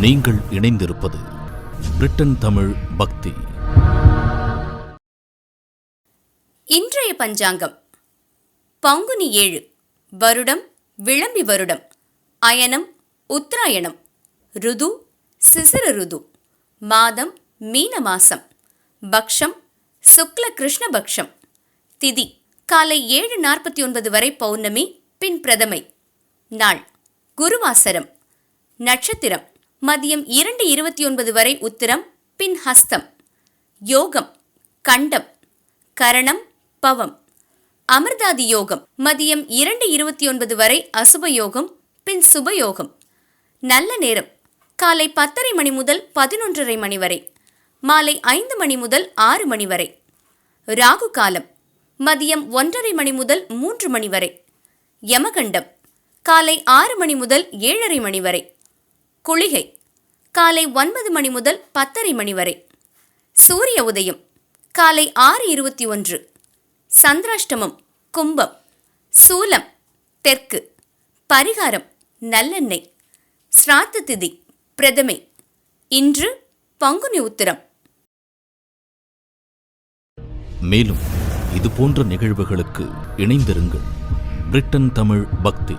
நீங்கள் இணைந்திருப்பது பிரிட்டன் தமிழ் பக்தி. இன்றைய பஞ்சாங்கம் பங்குனி 7, வருடம் விளம்பி வருடம், அயனம் உத்தராயணம், ருது சிசிர ருது, மாதம் மீன மாசம், பக்ஷம் சுக்ல கிருஷ்ணபக்ஷம், திதி காலை 7:49 வரை பௌர்ணமி, பின் பிரதமை, நாள் குருவாசரம், நட்சத்திரம் மதியம் 2:29 வரை உத்திரம், பின் ஹஸ்தம், யோகம் கண்டம், கரணம் பவம், அமிர்தாதி யோகம் மதியம் 2:29 வரை அசுபயோகம், பின் சுபயோகம். நல்ல நேரம் காலை 10:30 மணி முதல் 11:30 மணி வரை, மாலை 5 மணி முதல் 6 மணி வரை. ராகு காலம் மதியம் 1:30 மணி முதல் 3 மணி வரை. யமகண்டம் காலை 6 மணி முதல் 7:30 மணி வரை. குளிகை காலை 9 மணி முதல் 10:30 மணி வரை. சூரிய உதயம் காலை 6:21. சந்திராஷ்டமம் கும்பம், சூலம் தெற்கு, பரிகாரம் நல்லெண்ணெய், ஸ்ராத்த திதி பிரதமை. இன்று பங்குனி உத்திரம். மேலும் இதுபோன்ற நிகழ்வுகளுக்கு இணைந்திருங்கள். பிரிட்டன் தமிழ் பக்தி.